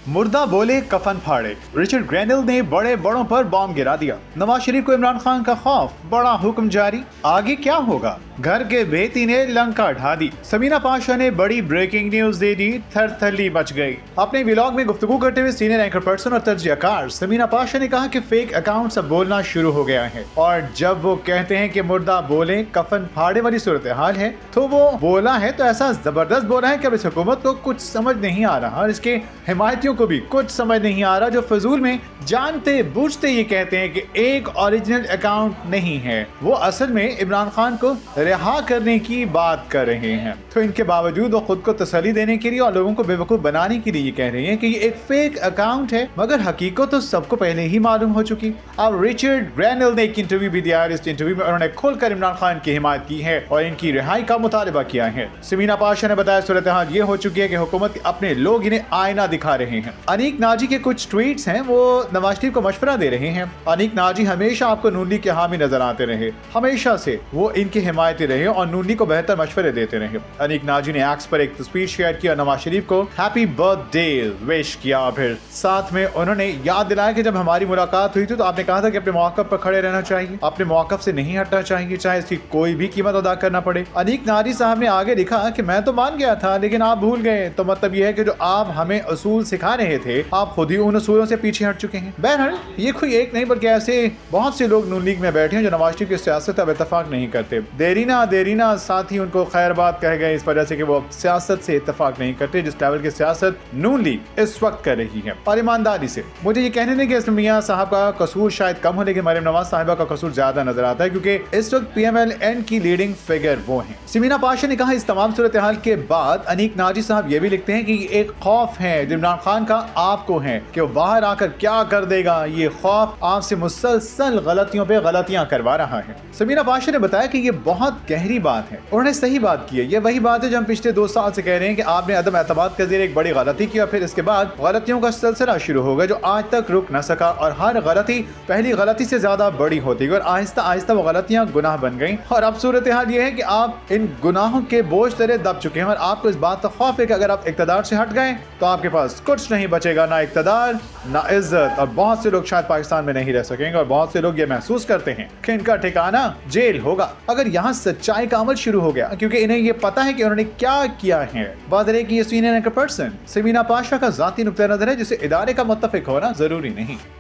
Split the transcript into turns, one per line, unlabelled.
मुर्दा बोले कफन फाड़े। रिचर्ड ग्रैनल ने बड़े बड़ों पर बॉम्ब गिरा दिया। नवाज शरीफ को इमरान खान का खौफ, बड़ा हुक्म जारी। आगे क्या होगा? घर के बेटी ने लंका ढा दी। समीना पाशा ने बड़ी ब्रेकिंग न्यूज दे दी, थरथली मच गई। अपने व्लॉग में गुफ्तगू करते हुए सीनियर एंकर पर्सन और तर्जयकार समीना पाशा ने कहा कि फेक अकाउंट्स अब बोलना शुरू हो गया है, और जब वो कहते हैं कि मुर्दा बोले कफन फाड़े वाली सूरत हाल है, तो वो बोला है तो ऐसा जबरदस्त बोला है कि अब इस हुकूमत को कुछ समझ नहीं आ रहा और इसके हिमायतियों को भी कुछ समझ नहीं आ रहा, जो फजूल में जानते बूझते ये कहते हैं कि एक ओरिजिनल अकाउंट नहीं है, वो असल में इमरान खान को रिहा करने की बात कर रहे हैं। तो इनके बावजूद वो खुद को तसल्ली देने के लिए और लोगों को बेवकूफ बनाने के लिए ये कह रहे हैं कि ये एक फेक अकाउंट है, मगर हकीकत तो सबको पहले ही मालूम हो चुकी। अब रिचर्ड ग्रैनल ने एक इंटरव्यू भी दिया है। इस इंटरव्यू में उन्होंने खुलकर इमरान खान की हिमायत की है और इनकी रिहाई का मुतालबा किया है। समीना पाशा ने बताया सूरत हाल ये हो चुकी है कि हुकूमत के अपने लोग इन्हें आईना दिखा रहे हैं। अनीक नाजी के कुछ ट्वीट्स हैं, वो नवाज शरीफ को मशवरा दे रहे हैं। अनीक नाजी हमेशा आपको नून लीग के हामी नजर आते रहे, हमेशा से वो इनके हिमायती रहे और नून लीग को बेहतर मशवरे देते रहे। अनीक नाजी ने एक्स पर एक तस्वीर शेयर की और नवाज शरीफ को हैप्पी बर्थडे विश किया। फिर साथ में उन्होंने याद दिलाया कि जब हमारी मुलाकात हुई थी तो आपने कहा था कि अपने मौक़िफ़ पर खड़े रहना चाहिए, अपने मौक़िफ़ से नहीं हटना चाहिए, चाहे इसकी कोई भी कीमत अदा करना पड़े। अनीक नाजी साहब ने आगे लिखा कि मैं तो मान गया था लेकिन आप भूल गए, तो मतलब ये है कि जो आप हमें असूल सिखा रहे थे आप खुद ही उन असूलों से पीछे हट चुके हैं। बहरहाल ये कोई एक नहीं बल्कि ऐसे बहुत से लोग नून लीग में बैठे हैं जो नवाज शरीफ की सियासत अब इत्तेफाक नहीं करते। देरीना साथ ही उनको खैर बात कह गए इस वजह से कि वो सियासत से इत्तेफाक नहीं करते जिस लेवल की सियासत नून लीग इस वक्त कर रही है। और ईमानदारी से मुझे ये कहने नहीं कि इसमें मियां साहब का कसूर शायद कम हो, लेकिन मरियम नवाज साहिबा का कसूर ज्यादा नजर आता है क्योंकि इस वक्त PMLN की लीडिंग फिगर वो हैं। समीना पाशा ने कहा इस तमाम सूरत हाल के बाद अनीक नाजी साहब ये भी लिखते हैं कि एक खौफ है जो इमरान खान का आपको है कि वो बाहर आकर क्या कर देगा। ये खौफ आपसे मुसलसल गलतियों पे गलतियां करवा रहा है। समीना पाशा ने बताया कि ये बहुत गहरी बात है, उन्होंने सही बात की है। ये वही बात है जो हम पिछले 2 साल से कह रहे हैं कि आपने अदम एतमाद के ज़रिए एक बड़ी गलती की और फिर इसके बाद गलतियों का सिलसिला शुरू हो गया जो आज तक रुक न सका, और हर गलती पहली गलती से ज्यादा बड़ी होती गई और आहिस्ता आहिस्ता वो गलतियां गुनाह बन गई। और अब सूरत हाल ये है कि आप इन गुनाहों के बोझ तले दब चुके हैं और आपको इस बात का खौफ है कि अगर आप इक़्तिदार से हट गए तो आपके पास कुछ नहीं बचेगा, ना इक़्तिदार ना इज्जत, और बहुत से लोग शायद पाकिस्तान में नहीं रह सकेंगे और बहुत से लोग ये महसूस करते हैं कि इनका ठिकाना जेल होगा अगर यहाँ सच्चाई का अमल शुरू हो गया, क्योंकि इन्हें ये पता है कि उन्होंने क्या किया है। बात है कि ये senior anchor person Sameena Pasha का ज़ाती नुक्ता नज़र है जिसे इदारे का मुत्तफिक होना जरूरी नहीं।